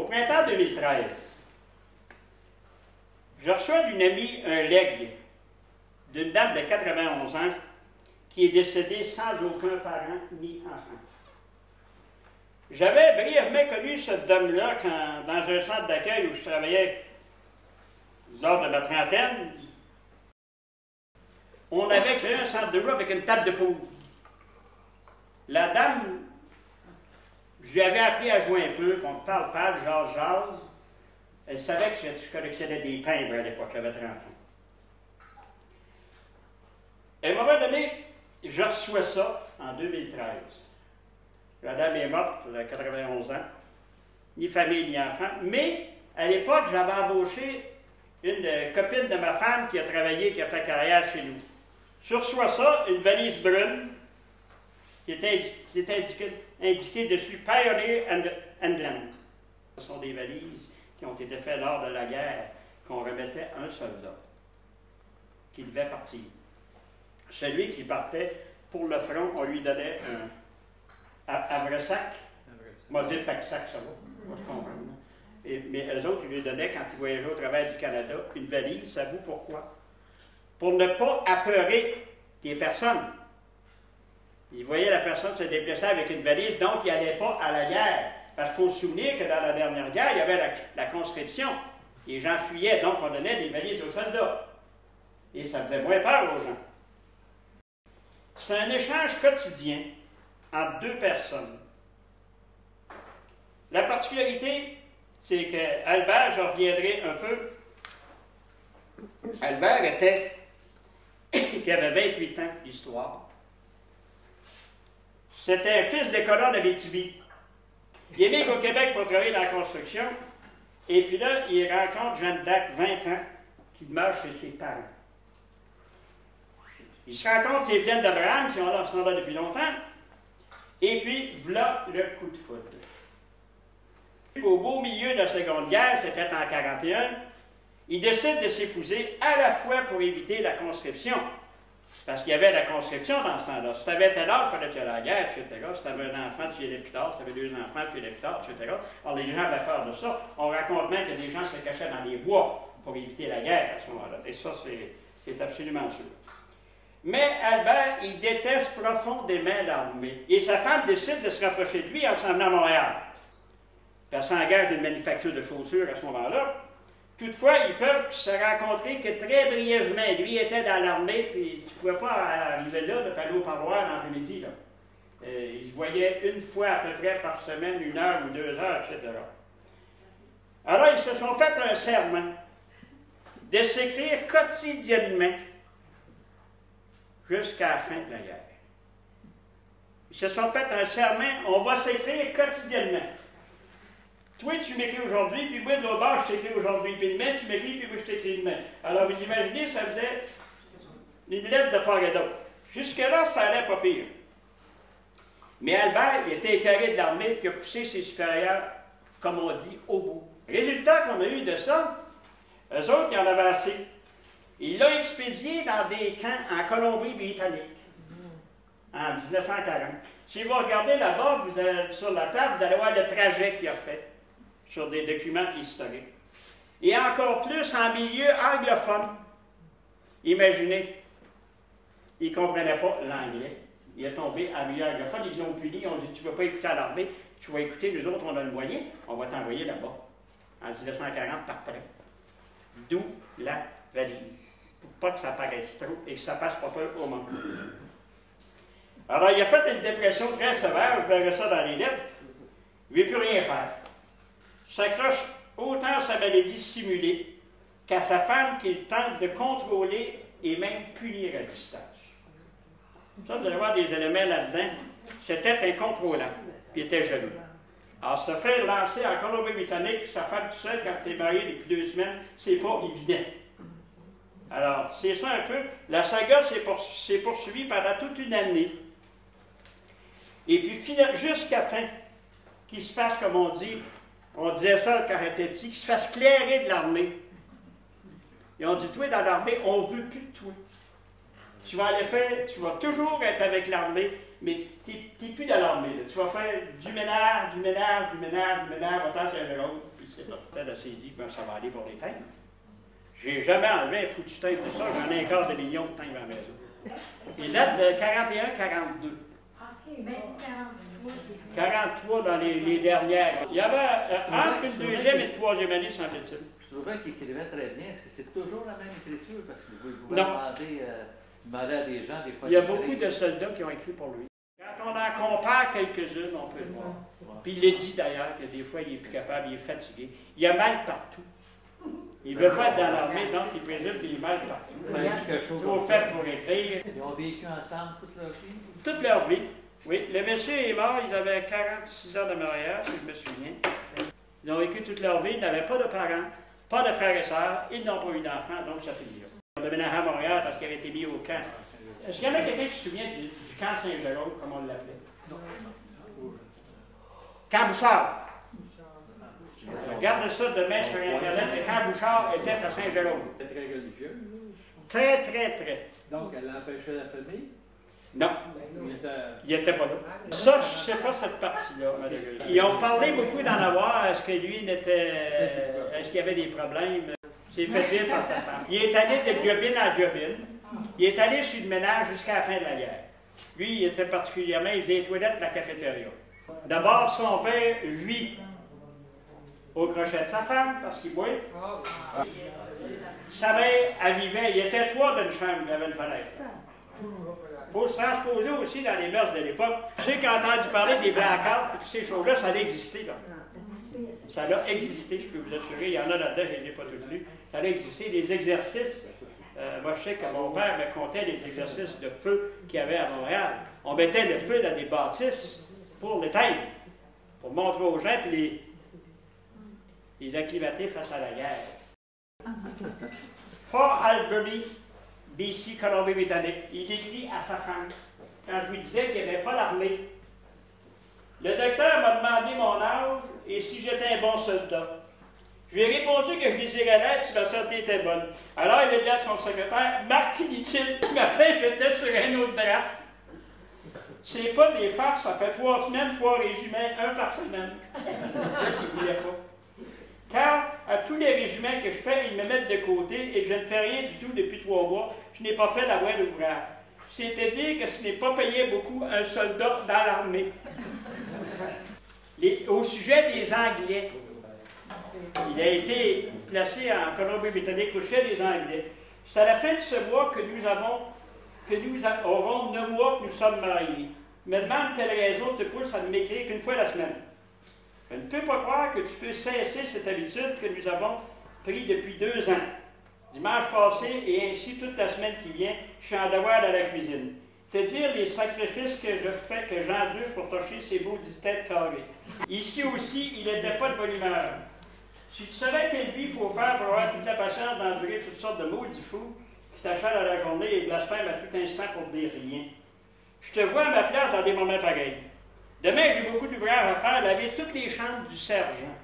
printemps 2013, je reçois d'une amie un legs d'une dame de 91 ans qui est décédée sans aucun parent ni enfant. J'avais brièvement connu cette dame-là dans un centre d'accueil où je travaillais lors de ma trentaine. On avait créé un centre de jeu avec une table de poule. La dame, je lui avais appris à jouer un peu, qu'on parle, jase. Elle savait que je collectionnais des timbres à l'époque, j'avais 30 ans. À un moment donné, je reçois ça en 2013. La dame est morte, elle a 91 ans, ni famille ni enfant, mais à l'époque, j'avais embauché une copine de ma femme qui a travaillé, qui a fait carrière chez nous. Je reçois ça, une valise brune, qui était indiqué dessus Pioneer and Land. Ce sont des valises qui ont été faites lors de la guerre, qu'on remettait à un soldat qui devait partir. Celui qui partait pour le front, on lui donnait un havresac. Moi, dire pack-sac, ça va. Moi, je comprends. Mais eux autres, ils lui donnaient, quand ils voyageaient au travers du Canada, une valise. Savez-vous pourquoi? Pour ne pas apeurer les personnes. Ils voyaient la personne se déplacer avec une valise, donc il n'allait pas à la guerre. Parce qu'il faut se souvenir que dans la dernière guerre, il y avait la conscription. Les gens fuyaient, donc on donnait des valises aux soldats. Et ça faisait moins peur aux gens. C'est un échange quotidien entre deux personnes. La particularité, c'est qu'Albert, je reviendrai un peu. Albert qui avait 28 ans d'histoire. C'était un fils de colon d'Abitibi. Il émigre au Québec pour travailler dans la construction. Et puis là, il rencontre Jeanne d'Arc, 20 ans, qui demeure chez ses parents. Il se rencontre ses plaines d'Abraham, qui sont là depuis longtemps. Et puis, voilà le coup de foudre. Au beau milieu de la Seconde Guerre, c'était en 1941, il décide de s'épouser à la fois pour éviter la conscription. Parce qu'il y avait la conscription dans ce temps-là. Si tu avais tel âge, il fallait que tu ailles à la guerre, etc. Si tu avais un enfant, tu y allais plus tard. Si tu avais deux enfants, tu y allais plus tard, etc. Alors, les gens avaient peur de ça. On raconte même que des gens se cachaient dans les bois pour éviter la guerre à ce moment-là. Et ça, c'est absolument sûr. Mais Albert, il déteste profondément l'armée. Et sa femme décide de se rapprocher de lui en s'en venant à Montréal. Elle s'engage d'une manufacture de chaussures à ce moment-là. Toutefois, ils peuvent se rencontrer que très brièvement. Lui était dans l'armée, puis tu ne pouvais pas arriver là, puis aller au parloir l'après-midi. Ils se voyaient une fois à peu près par semaine, 1 heure ou 2 heures, etc. Alors, ils se sont fait un serment de s'écrire quotidiennement jusqu'à la fin de la guerre. Ils se sont fait un serment, on va s'écrire quotidiennement. Toi, tu m'écris aujourd'hui, puis moi, de l'autre bord, je t'écris aujourd'hui, puis demain, tu m'écris, puis moi, je t'écris demain. Alors, vous imaginez, ça faisait une lettre de part et d'autre. Jusque-là, ça allait pas pire. Mais Albert, il était écœuré de l'armée, puis a poussé ses supérieurs, comme on dit, au bout. Résultat qu'on a eu de ça, eux autres, ils en avaient assez. Ils l'ont expédié dans des camps en Colombie-Britannique, en 1940. Si vous regardez là-bas, sur la table, vous allez voir le trajet qu'il a fait sur des documents historiques. Et encore plus en milieu anglophone. Imaginez, il ne comprenait pas l'anglais. Il est tombé en milieu anglophone, ils l'ont puni, on dit, tu ne vas pas écouter à l'armée, tu vas écouter, nous autres, on a le moyen, on va t'envoyer là-bas, en 1940 par train. D'où la valise, pour pas que ça paraisse trop et que ça fasse pas peur au monde. Alors, il a fait une dépression très sévère, vous verrez ça dans les lettres. Il ne veut plus rien faire. Il s'accroche autant à sa maladie simulée qu'à sa femme qu'il tente de contrôler et même punir à distance. Ça, vous allez voir des éléments là-dedans. C'était incontrôlant, puis il était jaloux. Alors, se faire lancer en Colombie-Britannique, sa femme tout seul, quand tu es marié depuis 2 semaines, c'est pas évident. Alors, c'est ça un peu. La saga s'est poursuivie pendant toute une année. Et puis, jusqu'à temps qu'il se fasse, comme on disait ça quand il était petit, qu'il se fasse clairer de l'armée. Et on dit, toi, dans l'armée, on ne veut plus de toi. Tu vas aller faire, tu vas toujours être avec l'armée, mais tu n'es plus dans l'armée. Tu vas faire du ménage, autant chez un autre, puis Elle s'est dit que ça va aller pour les timbres. J'ai jamais enlevé un foutu timbre de ça, j'en ai un quart de million de timbres à la maison. Il date de 41-42. OK, mais 43 dans les dernières. Il y avait entre une deuxième et une troisième année, semble-t-il. Je trouvais qu'il écrivait très bien. Est-ce que c'est toujours la même écriture? Parce que vous pouvez Non. demander à des gens des fois. Il y a beaucoup de soldats qui ont écrit pour lui. Quand on en compare quelques-unes, on peut le voir. Puis il le dit d'ailleurs que des fois il est plus capable, il est fatigué. Il a mal partout. Il ne veut pas être dans l'armée, donc il présume qu'il est mal partout. Trop fait pour écrire. Ils ont vécu ensemble toute leur vie? Toute leur vie. Oui, le monsieur est mort, il avait 46 ans de mariage, si je me souviens. Ils ont vécu toute leur vie, ils n'avaient pas de parents, pas de frères et sœurs, ils n'ont pas eu d'enfants, donc ça finit là. Ils ont déménagé à Montréal parce qu'ils avaient été mis au camp. Est-ce qu'il y en a quelqu'un qui se souvient du camp Saint-Jérôme, comme on l'appelait? Camp Bouchard. Regardez ça demain sur Internet, le camp Bouchard était à Saint-Jérôme. Très religieux. Très, très, très. Donc, elle empêchait la famille? Non. Il n'était pas là. Ça, je ne sais pas cette partie-là, malheureusement. Ils ont parlé beaucoup d'en avoir. Est-ce que lui n'était. Est-ce qu'il y avait des problèmes? C'est fait dire par sa femme. Il est allé de Jobin à Jobin. Il est allé sur le ménage jusqu'à la fin de la guerre. Lui, il était particulièrement. Il faisait les toilettes de la cafétéria. D'abord, son père vit au crochet de sa femme, parce qu'il boit. Sa mère, elle vivait. Il était trois dans une chambre, il avait une fenêtre. Il faut se transposer aussi dans les mœurs de l'époque. Je sais qu'on a entendu parler des blackouts et toutes ces choses-là, ça a existé. Là. Ça a existé, je peux vous assurer. Il y en a là-dedans, je ne les ai pas toutes lues. Ça a existé. Des exercices. Moi, je sais que mon père me contait des exercices de feu qu'il y avait à Montréal. On mettait le feu dans des bâtisses pour l'éteindre, pour montrer aux gens et les acclimater face à la guerre. Fort Albury, BC, Colombie-Britannique. Il écrit à sa femme, quand je lui disais qu'il n'y avait pas l'armée. Le docteur m'a demandé mon âge et si j'étais un bon soldat. Je lui ai répondu que je désirais l'être si ma santé était bonne. Alors il a dit à son secrétaire, Marc, dit-il, ce matin j'étais sur un autre draft. C'est pas des farces, ça fait 3 semaines, 3 régiments, 1 par semaine. Il ne voulait pas. Car à tous les régiments que je fais, ils me mettent de côté et je ne fais rien du tout depuis 3 mois. Je n'ai pas fait la moindre ouvrage. C'est-à-dire que ce n'est pas payé beaucoup un soldat dans l'armée. Au sujet des Anglais, il a été placé en Colombie-Britannique au sujet des Anglais. C'est à la fin de ce mois que nous aurons 9 mois que nous sommes mariés. Je me demande quelle raison te pousse à ne m'écrire qu'une fois la semaine. Je ne peux pas croire que tu peux cesser cette habitude que nous avons prise depuis 2 ans. Dimanche passé et ainsi toute la semaine qui vient, je suis en devoir dans la cuisine. Te dire les sacrifices que je fais, que j'endure pour torcher ces maudites têtes carrées. Ici aussi, il n'était pas de bonne humeur. Si tu savais quelle vie il faut faire pour avoir toute la patience d'endurer toutes sortes de maudits fous qui t'achalent à la journée et blasphèment à tout instant pour dire rien. Je te vois à ma place dans des moments pareils. Demain, j'ai beaucoup d'ouvrages à faire, laver toutes les chambres du sergent.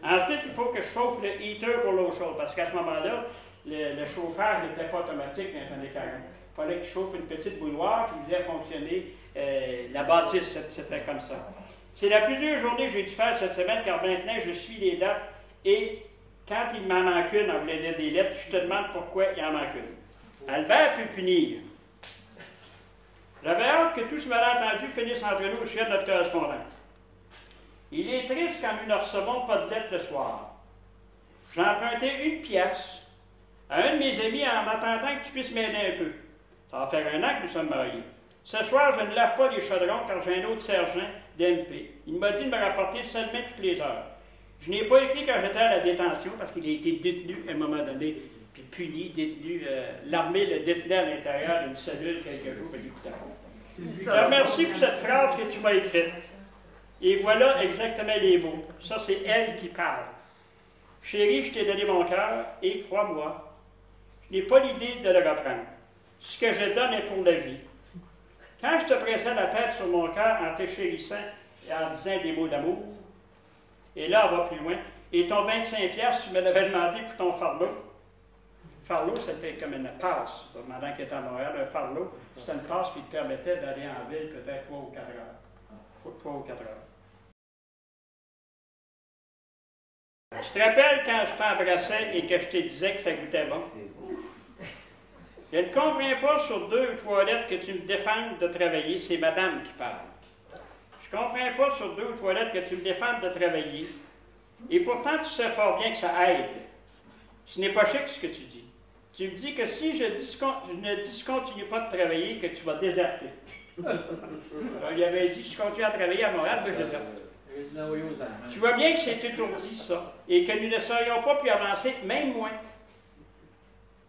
Ensuite, il faut que je chauffe le heater pour l'eau chaude, parce qu'à ce moment-là, le chauffage n'était pas automatique dans les années 40. Il fallait que je chauffe une petite bouilloire qui faisait fonctionner la bâtisse, c'était comme ça. C'est la plus dure journée que j'ai dû faire cette semaine, car maintenant, je suis les dates, et quand il m'en manque une, on voulait dire des lettres, je te demande pourquoi il en manque une. Albert peut punir. J'avais hâte que tout ce malentendu finisse entre nous au sujet de notre correspondance. Il est triste quand nous ne recevons pas de lettres le soir. J'ai emprunté 1 pièce à un de mes amis en attendant que tu puisses m'aider un peu. Ça va faire 1 an que nous sommes mariés. Ce soir, je ne lave pas les chaudrons car j'ai un autre sergent d'MP. Il m'a dit de me rapporter seulement toutes les heures. Je n'ai pas écrit quand j'étais à la détention parce qu'il a été détenu à un moment donné, puis puni, détenu. L'armée le détenait à l'intérieur d'une cellule quelques jours, il écoutait pas. Je te remercie pour cette phrase que tu m'as écrite. Et voilà exactement les mots. Ça, c'est elle qui parle. Chérie, je t'ai donné mon cœur et crois-moi, je n'ai pas l'idée de le reprendre. Ce que je donne est pour la vie. Quand je te pressais la tête sur mon cœur en te chérissant et en disant des mots d'amour, et là, on va plus loin, et ton 25$, tu me l'avais demandé pour ton fardeau. Fardeau, c'était comme une passe. Pendant qu'il était à Montréal, un fardeau, c'était une passe qui te permettait d'aller en ville peut-être 3 ou 4 heures. 3 ou 4 heures. Tu te rappelles quand je t'embrassais et que je te disais que ça goûtait bon? Je ne comprends pas sur 2 ou 3 lettres que tu me défendes de travailler. C'est madame qui parle. Je ne comprends pas sur 2 ou 3 lettres que tu me défendes de travailler. Et pourtant, tu sais fort bien que ça aide. Ce n'est pas chic ce que tu dis. Tu me dis que si je ne discontinue pas de travailler, que tu vas déserter. Alors, il avait dit, si je continue à travailler à Montréal, ben je déserte. Tu vois bien que c'est étourdi, ça, et que nous ne serions pas plus avancés, même moins.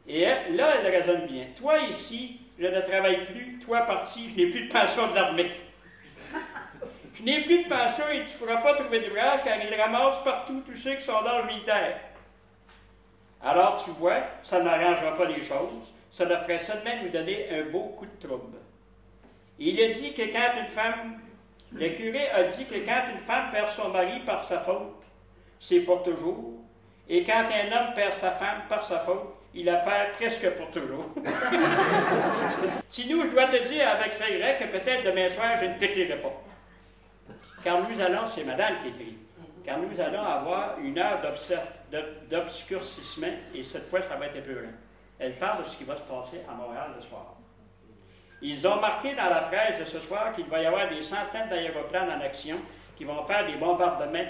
Et là, elle raisonne bien. Toi, ici, je ne travaille plus. Toi, parti, je n'ai plus de pension de l'armée. Je n'ai plus de pension et tu ne pourras pas trouver d'ouvrage car ils ramassent partout tous ceux qui sont dans le militaire. Alors, tu vois, ça n'arrangera pas les choses. Ça leur ferait seulement nous donner un beau coup de trouble. Il a dit que quand une femme, le curé a dit que quand une femme perd son mari par sa faute, c'est pour toujours. Et quand un homme perd sa femme par sa faute, il la perd presque pour toujours. Sinon, je dois te dire avec regret que peut-être demain soir, je ne t'écrirai pas. Car nous allons, c'est madame qui écrit, car nous allons avoir une heure d'obscurcissement, et cette fois, ça va être épeurant. Elle parle de ce qui va se passer à Montréal le soir. Ils ont marqué dans la presse de ce soir qu'il va y avoir des centaines d'aéroplanes en action qui vont faire des bombardements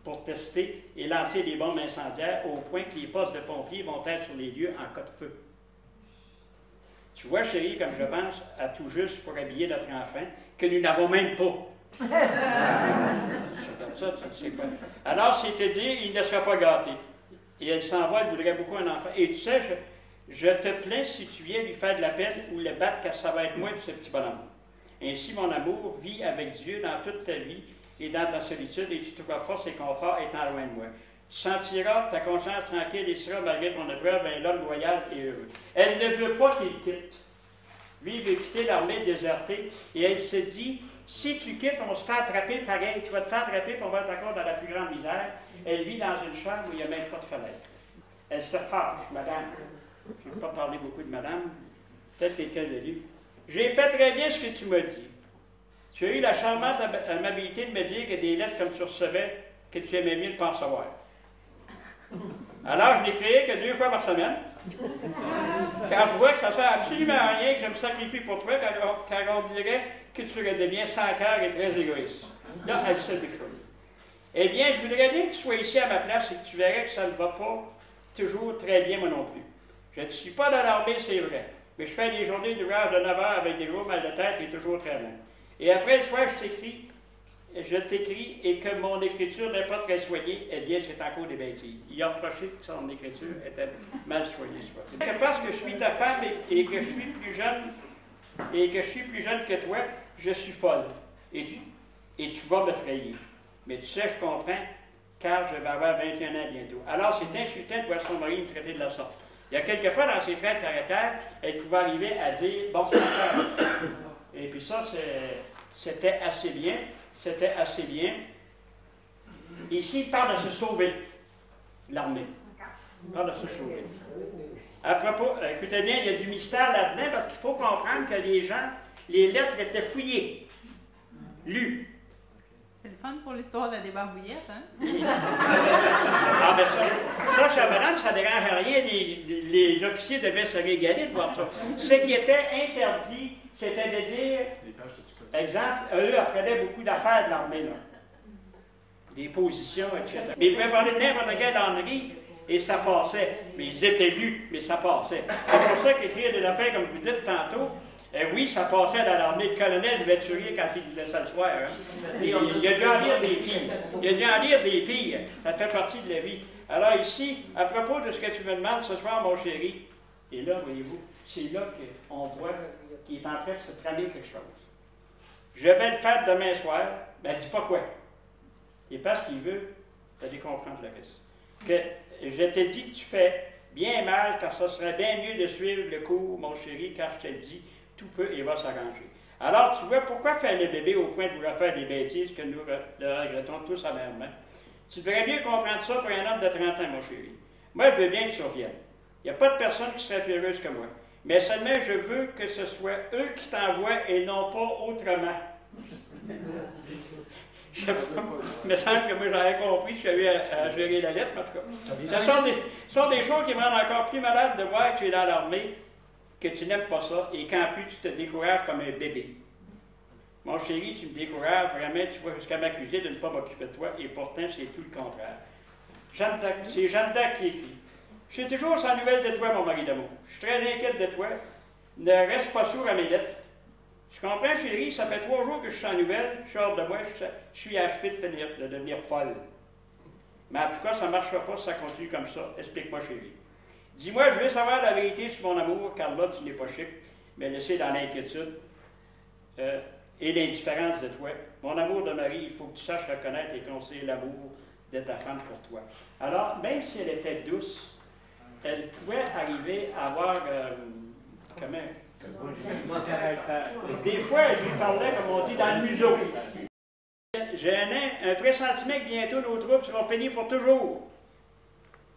pour tester et lancer des bombes incendiaires au point que les postes de pompiers vont être sur les lieux en cas de feu. Tu vois, chérie, comme je pense, à tout juste pour habiller notre enfant, que nous n'avons même pas. C'est comme ça, tu sais quoi. Alors, c'est te dire, il ne sera pas gâté. Et elle s'en va, elle voudrait beaucoup un enfant. Et tu sais, je te plains si tu viens lui faire de la peine ou le battre, car ça va être moi, ce petit bonhomme. Ainsi, mon amour, vis avec Dieu dans toute ta vie et dans ta solitude, et tu trouveras force et confort étant loin de moi. Tu sentiras ta conscience tranquille et seras, malgré ton épreuve, un homme loyal et heureux. Elle ne veut pas qu'il quitte. Lui, il veut quitter l'armée désertée, et elle se dit, si tu quittes, on se fait attraper pareil, tu vas te faire attraper, puis on va être encore dans la plus grande misère. Elle vit dans une chambre où il n'y a même pas de fenêtre. Elle se fâche, madame. Je ne vais pas parler beaucoup de madame, peut-être quelqu'un l'a lu. J'ai fait très bien ce que tu m'as dit. Tu as eu la charmante amabilité de me dire que des lettres comme tu recevais, que tu aimais mieux de ne pas en recevoir. Alors, je n'ai créé que 2 fois par semaine. Quand je vois que ça ne sert absolument à rien, que je me sacrifie pour toi, quand on dirait que tu redeviens sans cœur et très égoïste. Là, elle se déchoule. Eh bien, je voudrais bien que tu sois ici à ma place et que tu verrais que ça ne va pas toujours très bien, moi non plus. Je ne suis pas dans l'armée, c'est vrai, mais je fais des journées d'ouvrage de 9 heures avec des gros mal de tête et toujours très bon. Et après le soir, je t'écris et que mon écriture n'est pas très soignée, eh bien, c'est encore des bêtises. Il a reproché que son écriture était mal soignée. Que parce que je suis ta femme et que je suis plus jeune, que toi, je suis folle. Et tu vas me frayer. Mais tu sais, je comprends, car je vais avoir 21 ans bientôt. Alors, c'est insultant de voir son mari me traiter de la sorte. Il y a quelquefois, dans ses traits de caractère, elle pouvait arriver à dire « bon, c'est ça ». Et puis ça, c'était assez bien. C'était assez bien. Ici, il parle de se sauver, l'armée. Il parle de se sauver. À propos, écoutez bien, il y a du mystère là-dedans, parce qu'il faut comprendre que les lettres étaient fouillées, lues. C'est le fun pour l'histoire de la débarbouillette, hein? Ah, ben ça, chère madame, ça ne dérange rien. Les officiers devaient se régaler de voir ça. Ce qui était interdit, c'était de dire, exemple, eux apprenaient beaucoup d'affaires de l'armée, là. Des positions, etc. Mais ils pouvaient parler de n'importe quelle ânerie, et ça passait. Mais ils étaient lus, mais ça passait. C'est pour ça qu'écrire des affaires, comme vous dites tantôt, oui, ça passait dans l'armée. Le colonel devait tuer quand il disait ça le soir. Hein. Il a dû en lire des pires. Il a dû en lire des pires. Ça fait partie de la vie. Alors ici, à propos de ce que tu me demandes ce soir, mon chéri, et là, voyez-vous, c'est là qu'on voit qu'il est en train de se tramer quelque chose. Je vais le faire demain soir. Ben, dis pas quoi. Et parce qu'il veut, tu as dû comprendre le reste. Que je te dis que tu fais bien mal, car ça serait bien mieux de suivre le cours, mon chéri, car je te le dis, tout peut et va s'arranger. Alors, tu vois, pourquoi faire le bébé au point de vouloir faire des bêtises que nous regrettons tous amèrement? Tu devrais bien comprendre ça pour un homme de 30 ans, mon chéri. Moi, je veux bien que tu reviennes. Il n'y a pas de personne qui serait plus heureuse que moi. Mais seulement, je veux que ce soit eux qui t'envoient et non pas autrement. Je sais pas. Il me semble que moi j'avais compris, je savais à gérer la lettre, en tout cas. Ce sont des choses qui me rendent encore plus malade de voir que tu es dans l'armée, que tu n'aimes pas ça, et qu'en plus tu te décourages comme un bébé. Mon chéri, tu me décourages, vraiment, tu vas jusqu'à m'accuser de ne pas m'occuper de toi, et pourtant c'est tout le contraire. C'est Jeanne d'Arc qui écrit. Je suis toujours sans nouvelles de toi, mon mari d'amour. Je suis très inquiète de toi. Ne reste pas sourd à mes lettres. Je comprends, chérie, ça fait 3 jours que je suis sans nouvelles. Je suis hors de moi, je suis achevé de devenir folle. Mais en tout cas, ça ne marchera pas si ça continue comme ça. Explique-moi, chérie. Dis-moi, je veux savoir la vérité sur mon amour, car là, tu n'es pas chic, mais laissé dans l'inquiétude et l'indifférence de toi. Mon amour de mari, il faut que tu saches reconnaître et conseiller l'amour de ta femme pour toi. Alors, même si elle était douce, elle pouvait arriver à avoir, des fois, elle lui parlait, comme on dit, dans le museau. J'ai un pressentiment que bientôt nos troupes seront finies pour toujours.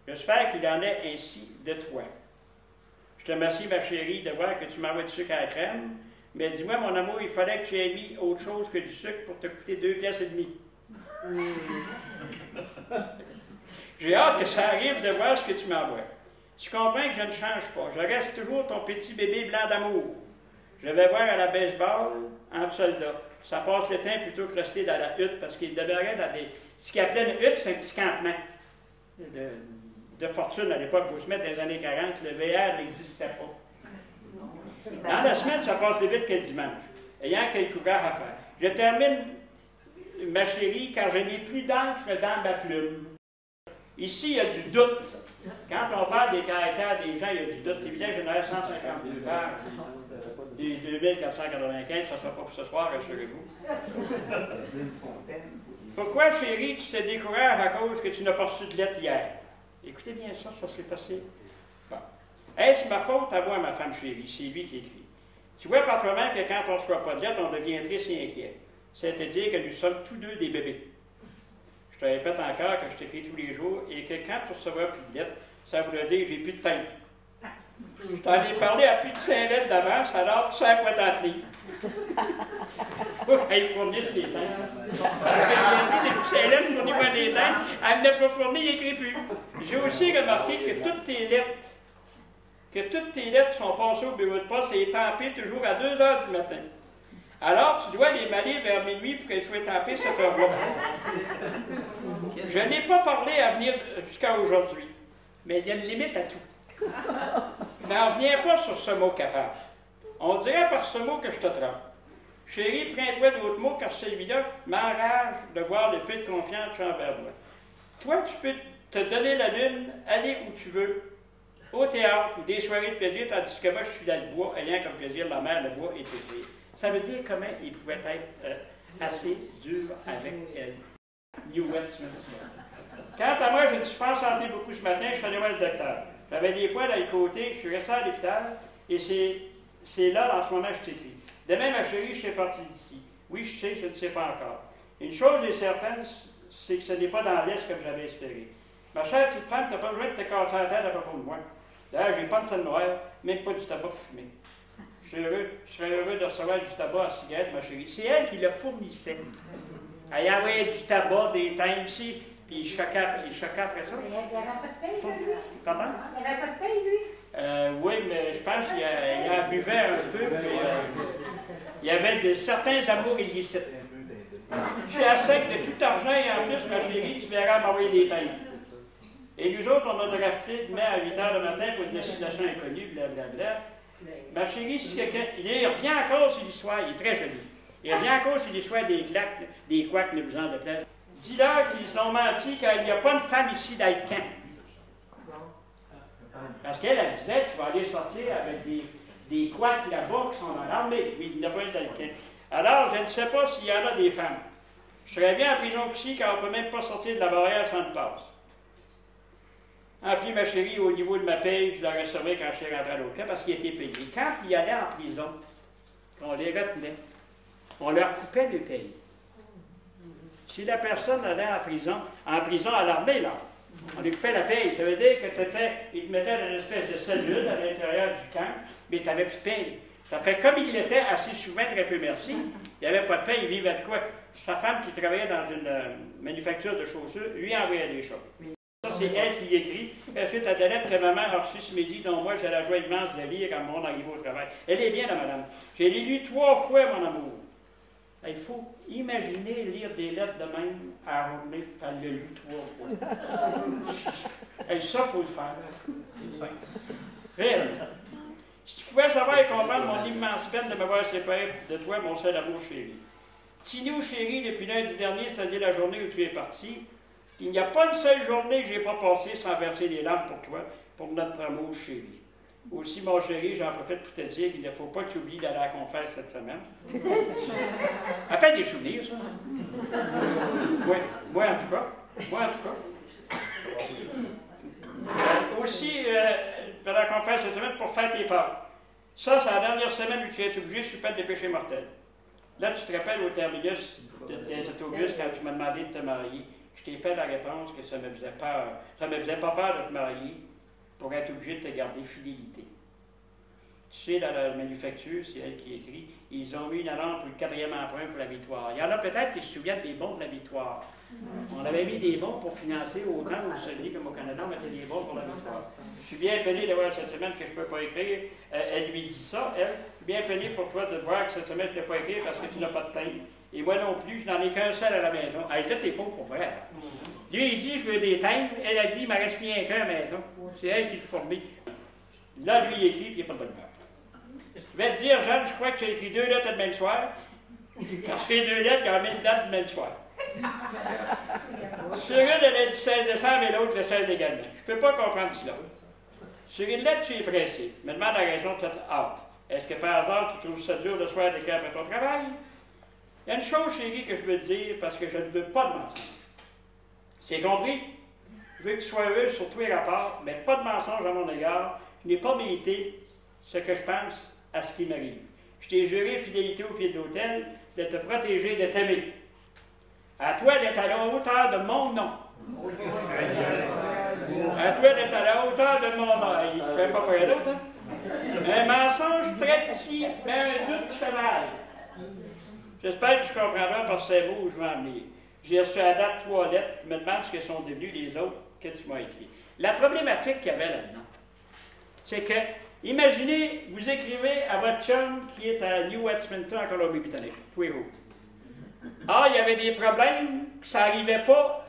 J'espère qu'il en est ainsi de toi. Je te remercie, ma chérie, de voir que tu m'envoies du sucre à la crème, mais dis-moi, mon amour, il fallait que tu aies mis autre chose que du sucre pour te coûter 2,5 piastres. J'ai hâte que ça arrive de voir ce que tu m'envoies. Tu comprends que je ne change pas. Je reste toujours ton petit bébé blanc d'amour. Je vais voir à la baseball entre soldats. Ça passe le temps plutôt que rester dans la hutte parce qu'il demeurait dans des... Ce qu'ils appelaient une hutte, c'est un petit campement de fortune à l'époque. Il faut se mettre dans les années 40. Le VR n'existait pas. Dans la semaine, ça passe plus vite que le dimanche. Ayant quelques couverts à faire. Je termine, ma chérie, car je n'ai plus d'encre dans ma plume. Ici, il y a du doute. Quand on parle des caractères des gens, il y a du doute. Évidemment, j'en ai 152 pages. Des 2495, ça ne sera pas pour ce soir, rassurez-vous. Pourquoi, chérie, tu te décourages à cause que tu n'as pas reçu de lettre hier? Écoutez bien ça, ça c'est assez... Bon. Est-ce ma faute à moi, ma femme chérie? C'est lui qui écrit. Tu vois par toi-même que quand on ne reçoit pas de lettre, on devient triste et inquiet. C'est-à-dire que nous sommes tous deux des bébés. Je te répète encore que je t'écris tous les jours et que quand tu recevras plus de lettres, ça voudrait dire que j'ai plus de temps. Je t'en ai parlé à plus de 5 lettres d'avance, alors tu sais à quoi t'en tenir. Il faut qu'elle fournisse les teintes. Elle dit depuis 5 lettres, fournis-moi des teintes. Elle n'a pas fourni, il n'écrit plus. J'ai aussi remarqué que toutes tes lettres sont passées au bureau de poste et étampées toujours à 2 heures du matin. Alors, tu dois les manier vers minuit pour qu'elles soient étampées cette heure-là. Je n'ai pas parlé à venir jusqu'à aujourd'hui, mais il y a une limite à tout. N'en reviens pas sur ce mot capable. On dirait par ce mot que je te trompe. Chérie, prends-toi d'autres mots, car celui-là m'enrage de voir le peu de confiance que tu as envers moi. Toi, tu peux te donner la lune, aller où tu veux, au théâtre ou des soirées de plaisir, tandis que moi, je suis dans le bois, ayant comme plaisir la mer, le bois et plaisir. Ça veut dire comment il pouvait être assez dur avec elle. New Westminster. Quant à moi, je ne suis pas en santé beaucoup ce matin, je suis allé voir le docteur. J'avais des poils à les côtés, je suis resté à l'hôpital, et c'est là, en ce moment, je t'écris. Demain, ma chérie, je suis partie d'ici. Oui, je sais, je ne sais pas encore. Une chose est certaine, c'est que ce n'est pas dans l'Est comme j'avais espéré. Ma chère petite femme, tu n'as pas besoin de te casser la tête à propos de moi. D'ailleurs, je n'ai pas de scène noire, même pas du tabac pour fumer. Je serais heureux de recevoir du tabac à cigarette, ma chérie. C'est elle qui le fournissait. Elle envoyait du tabac, des teintes ici, puis il choquait après ça. Il n'y avait pas de paye, lui? Comment? Il n'y avait pas de paye, lui? Oui, mais je pense qu'il en buvait un peu, puis il y avait certains amours illicites. Je suis à sec de tout argent et en plus, ma chérie, il se verra m'envoyer des teintes. Et nous autres, on a drafté demain à 8 h le matin pour une destination inconnue, blablabla. Ma chérie, si quelqu'un... Il revient encore sur l'histoire, il est très joli. Il revient encore sur l'histoire des claques, des couacs nébulisants de plaie. Dis-leur qu'ils ont menti qu'il n'y a pas de femme ici dans le camp. Parce qu'elle disait, tu vas aller sortir avec des couacs là-bas qui sont dans l'armée. Oui, il n'y en a pas dans le camp. Alors, je ne sais pas s'il y en a des femmes. Je serais bien en prison ici car on ne peut même pas sortir de la barrière sans le passe. En plus, ma chérie, au niveau de ma paye, je la recevrai quand je suis rentré à l'autre camp parce qu'il était payé. Quand il allait en prison, on les retenait. On leur coupait les payes. Si la personne allait en prison à l'armée, là, on lui coupait la paye. Ça veut dire que ils te mettaient dans une espèce de cellule à l'intérieur du camp, mais tu n'avais plus de paye. Ça fait comme il l'était assez souvent, très peu merci. Il n'y avait pas de pain, il vivait de quoi? Sa femme qui travaillait dans une manufacture de chaussures, lui envoyait des choses. Ça, c'est elle qui écrit. Suite à la lettre que maman a reçue ce midi, dont moi j'ai la joie immense de lire quand mon arrivé au travail. Elle est bien, la madame. Je l'ai lu 3 fois, mon amour. Il faut imaginer lire des lettres de même à rouler, elle l'a lu 3 fois. Et ça, il faut le faire. C'est simple. Réellement. Si tu pouvais savoir et comprendre mon immense peine de m'avoir séparé de toi, mon seul amour chéri. Tinou, chéri, depuis lundi dernier, c'est-à-dire la journée où tu es parti, il n'y a pas une seule journée que je n'ai pas passée sans verser des larmes pour toi, pour notre amour chéri. Aussi, mon chéri, j'en profite pour te dire qu'il ne faut pas que tu oublies d'aller à la confesse cette semaine. À peine des souvenirs, ça. Oui, moi en tout cas. Moi en tout cas. Aussi, à la confesse cette semaine pour faire tes parts. Ça, c'est la dernière semaine où tu es obligé, je suis pas de péchés mortels. Là, tu te rappelles au terminus des autobus quand tu m'as demandé de te marier. Je t'ai fait la réponse que ça me faisait peur. Ça me faisait pas peur de te marier pour être obligé de te garder fidélité. Tu sais, dans la manufacture, c'est elle qui écrit, ils ont mis une annonce pour le 4e emprunt pour la victoire. Il y en a peut-être qui se souviennent des bons de la victoire. On avait mis des bons pour financer autant aux États-Unis comme au Canada, on mettait des bons pour la victoire. Je suis bien peiné de voir cette semaine que je ne peux pas écrire. Elle lui dit ça, elle. Je suis bien peiné pour toi de voir que cette semaine je ne peux pas écrire parce que tu n'as pas de pain. Et moi non plus, je n'en ai qu'un seul à la maison. Elle là, t'es pauvre pour vrai. Lui, il dit, je veux des thèmes. Elle a dit, il ne me reste rien qu'un à la maison. C'est elle qui le fournit. Là, lui, il écrit, puis il n'y a pas de bonne humeur. Je vais te dire, Jeanne, je crois que tu as écrit 2 lettres le même soir. Quand je fais 2 lettres, il y a même une date le même soir. Sur une, elle est du 16 décembre et l'autre le 16 également. Je ne peux pas comprendre cela. Sur une lettre, tu es pressé. Me demande la raison de cette hâte. Est-ce que par hasard, tu trouves ça dur le soir d'écrire après ton travail? Il y a une chose, chérie, que je veux te dire parce que je ne veux pas de mensonge. C'est compris? Je veux que tu sois heureux sur tous les rapports, mais pas de mensonge à mon égard. Je n'ai pas mérité ce que je pense à ce qui m'arrive. Je t'ai juré fidélité au pied de l'autel, de te protéger, de t'aimer. À toi d'être à la hauteur de mon nom. À toi d'être à la hauteur de mon nom. Il ne se fait pas faire d'autre, hein? Un mensonge très petit, mais un doute qui fait mal. J'espère que tu comprendras par ces mots où je vais en venir. J'ai reçu à date 3 lettres. Je me demande ce que sont devenus les autres que tu m'as écrit. La problématique qu'il y avait là-dedans, c'est que, imaginez, vous écrivez à votre chum qui est à New Westminster, en Colombie-Britannique, tous les jours. Ah, il y avait des problèmes, que ça n'arrivait pas.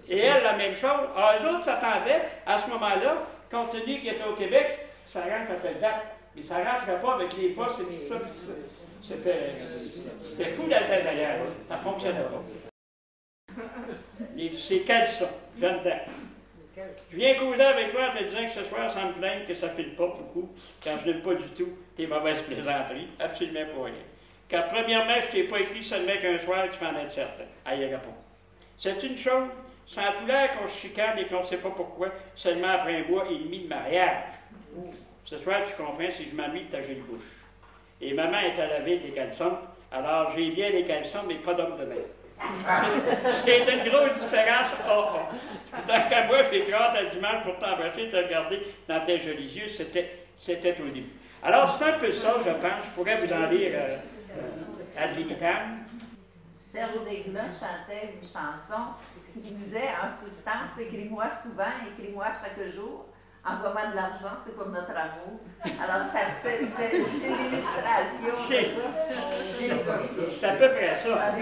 Et elle, la même chose. Ah, eux autres s'attendaient, à ce moment-là, compte tenu qu'ils étaient au Québec, ça rentre à telle date. Mais ça ne rentrait pas avec les postes et tout ça. C'était fou dans le tête d'ailleurs. Ça ne fonctionnait pas. C'est caleçon, j'aime bien. Je viens causer avec toi en te disant que ce soir, sans me plaindre que ça ne file pas beaucoup, quand je n'aime pas du tout tes mauvaises plaisanteries. Absolument pas rien. Car premièrement, je ne t'ai pas écrit seulement qu'un soir, tu m'en es certain. Elle y répond. C'est une chose, sans tout l'air qu'on se chicane et qu'on ne sait pas pourquoi, seulement après un mois et demi de mariage. Ce soir, tu comprends si je m'ennuie de ta jolie bouche. Et maman est à laver tes caleçons, alors j'ai bien des caleçons, mais pas d'homme de bain. C'est une grosse différence. Tant qu'à moi, j'ai hâte à dimanche pour t'embrasser, te regarder dans tes jolis yeux, c'était au début. Alors, c'est un peu ça, je pense. Je pourrais vous en lire ad libitum. Serge Béguemin chantait une chanson qui disait en substance, écris-moi souvent, écris-moi chaque jour. Envoie-moi de l'argent, c'est comme notre amour. Alors, c'est l'illustration. C'est à peu près ça.